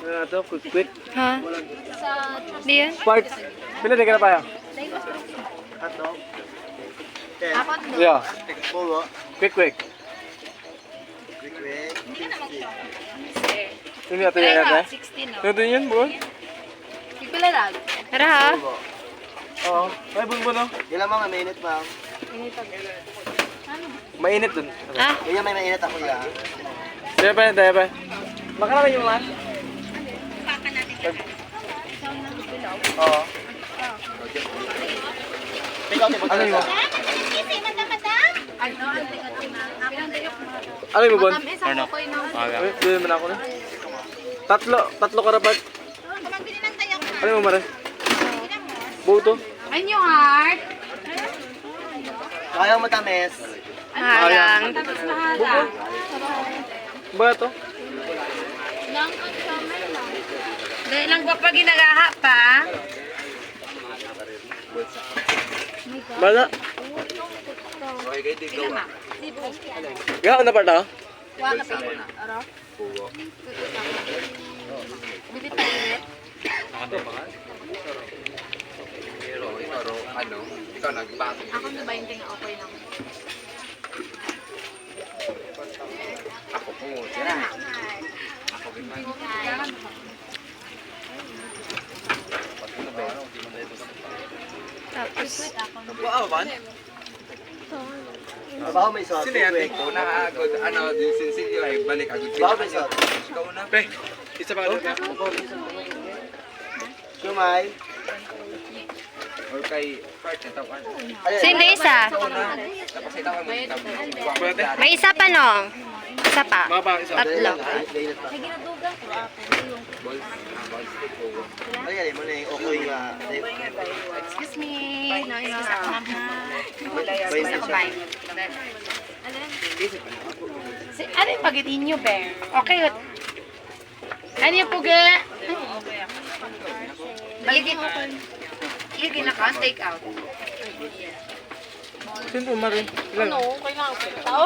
Ano na to? Quick. Ha? Di yan? Spark. Pila di ka na pa yan? Hotdog. Yeah. Puro. Quick. Quick. Ini natin yan natin. 16 no? Ano din yan, bro? Pipila lang. Tara ha? Puro. Oo. Ay, bun no? Ilan ma'am, mainit ma'am. Mainit dun. Ah? Ganyan may mainit ako yan. Daya pa. Makalaman yung man? Oo. Ano yung mo? Ano yung mo, Bon? Ano? Bili naman ako na. Tatlo karapat. Ano yung mo, Mare? Buto. Ay, yung heart. Kaya matamis. Halang. Buko. Ba to? Dahil lang pa ginagaha pa. Bala. Gawin na pa ito? Wala pa yun. Aro? Bibit pa init. Ikaw nagbati. Ako na ba yung tinga okay lang? Ako po. Ako gimana? Tapos, Wow, man. Baho may sauce. Sino yan? Ikaw nakaagod. Ano, yung sinsilyo ay balik agad. Baho may sauce. Ikaw na. Pe, isa pa ka doon. Sumay. Or kay Fart, ito pa. sindi isa. Tapos ito ka mo. May isa pa no? Isa pa. Mga pa, isa. Tatlo. Ano yan mo na yung okoy nga. Excuse me. No, Bayin Gusto ko siya. ba? Ano yung pagitin nyo, Bear? Okay. Ano yung pugi? Balikin mo ko. Yung ginakaan, take out. Sino Mare? Ilan? Kailangan ko. Tao?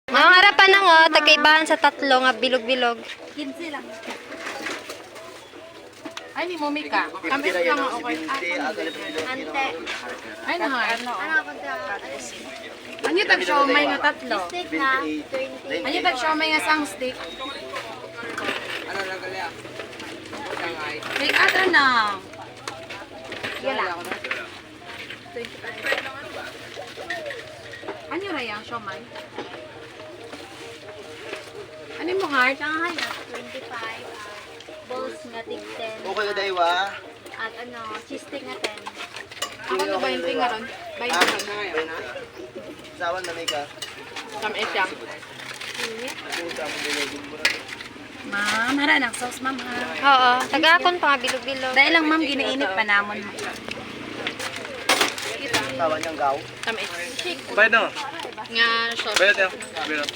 Mga harapan na nga, tagkaibahan sa tatlo nga bilog-bilog. 15 lang. Ay, ni Mumi ka. Kami lang ang okay. Ante. Ay, na ano? Ano yung tag-siomay nga tatlo? Stick na. Ano yung tag-siomay nga sang stick? Ano lang kaya? Take out na. Wala. Ano yung rayang siomay? Ano yung heart? Ang haya, 25. Balls nga tig 10. Okay na daywa. At ano, cheese stick nga 10. Ako na ba yung tingaron? By Ah, bayin na. Sawan na may ka. Some etyang. Ma'am, hara ng sauce, ma'am. Oo, tagakon pa nga bilog-bilog. Dahil lang, ma'am, ginainit pa namon mo. Sawan niyang gaw. Some etyang. Bayad na. Nga, sauce. Bayad yan. Bayad.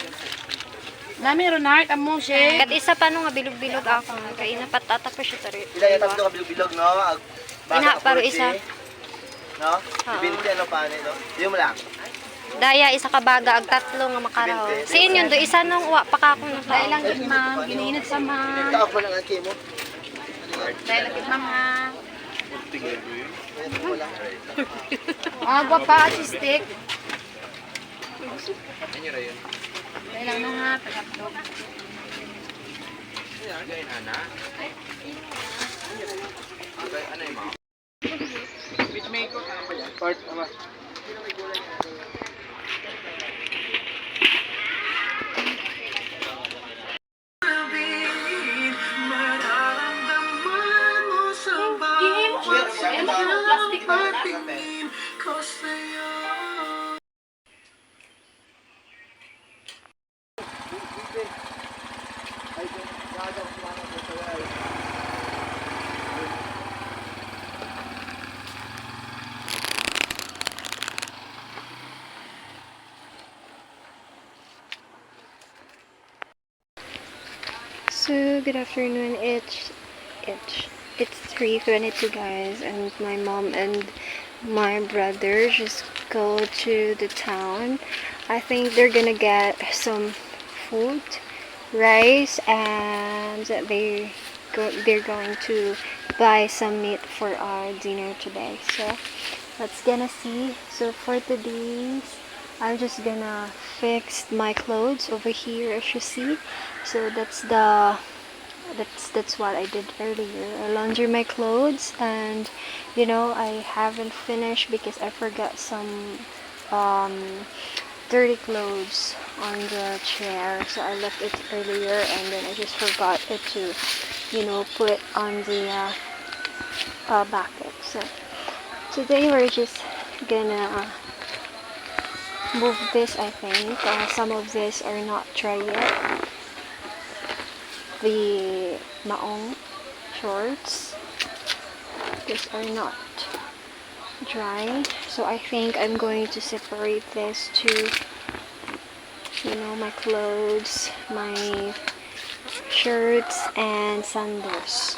Nami, Ronald, amo siya. Kat isa pa nung nga bilog-bilog ako. Kaya napatatak pa siya tari. Ila yung tatlo ka bilog-bilog, no? Ina, paro isa. No? 20 ano pa, no? Yun mo lang. Daya, isa ka baga, ag tatlo nga makaraw. Siin yun, do isa nung uwa pa ka akong nasa. Dahil lang, ma'am, ginainit sa ma'am. Taok mo lang ang kimo. Dahil lang, ma'am, ha. Ayan mo lang. Agwa pa, stick. Ano yun yun? Dahil lang, no, ha, tagatlog. Ano yun, Ana? Ano yung mga? Part, ama. Plastic pa. So, good afternoon. It's 3:22, guys, and my mom and my brother just go to the town. I think they're gonna get some food, rice, and they're going to buy some meat for our dinner today. So let's gonna see. So for today's, I'm just gonna fix my clothes over here, as you see. So that's what I did earlier. I laundry my clothes, and you know, I haven't finished because I forgot some dirty clothes on the chair, so I left it earlier, and then I just forgot it to, you know, put it on the bucket. So today we're just gonna move this. I think some of these are not dry yet. The maong shorts, these are not dry, so I think I'm going to separate this to, you know, my clothes, my shirts, and sandals.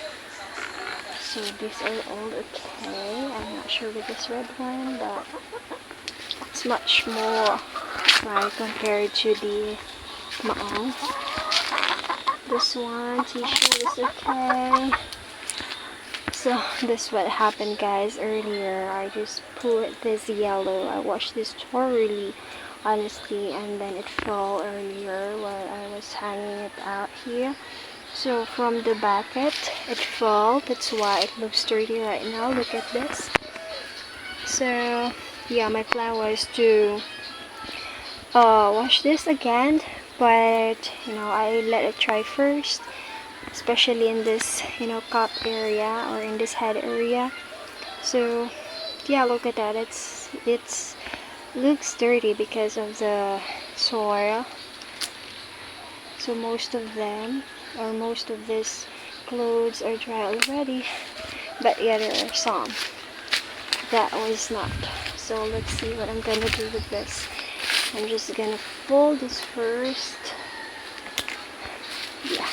So these are all okay. I'm not sure with this red one, but it's much more dry compared to the maong. This one t-shirt is okay. So this what happened, guys. Earlier I just put this yellow, I washed this thoroughly, honestly, and then it fell earlier while I was hanging it out here. So from the bucket it fell, that's why it looks dirty right now. Look at this. So yeah, my plan was to wash this again, but you know, I let it dry first, especially in this, you know, cup area or in this head area. So yeah, look at that. It's looks dirty because of the soil. So most of them, or most of these clothes are dry already, but yeah, there are some that was not. So let's see what I'm gonna do with this. I'm just gonna fold this first. Yeah.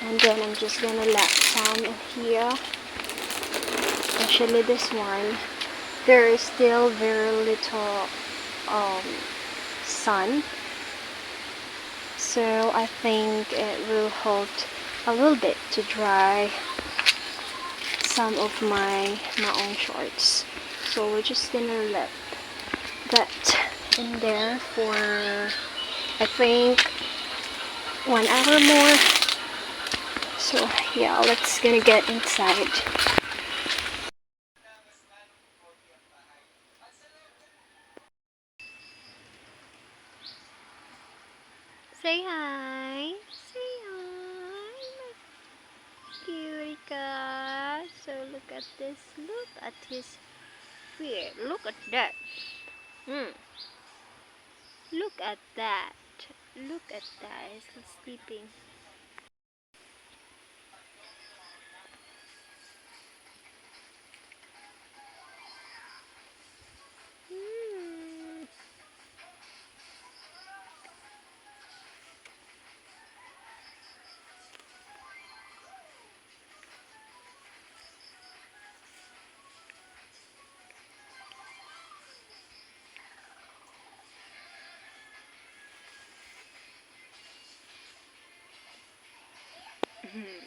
And then I'm just gonna let some in here, especially this one. There is still very little sun, so I think it will hold a little bit to dry some of my own shorts. So we're just gonna let that in there for, I think, 1 hour more. So yeah, let's gonna get inside. Say hi. Say hi, my cutie cat. So look at this. Look at his feet. Look at that. Look at that. Look at that. He's sleeping.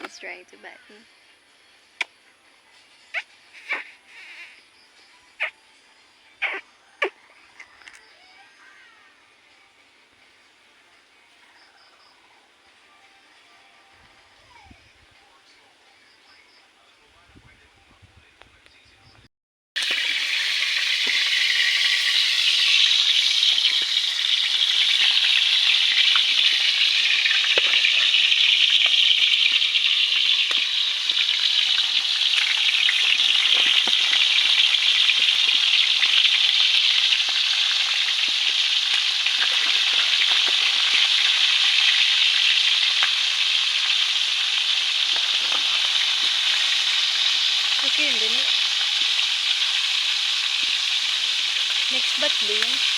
He's trying to bite me. Okay, hindi na. Next batch ba yan?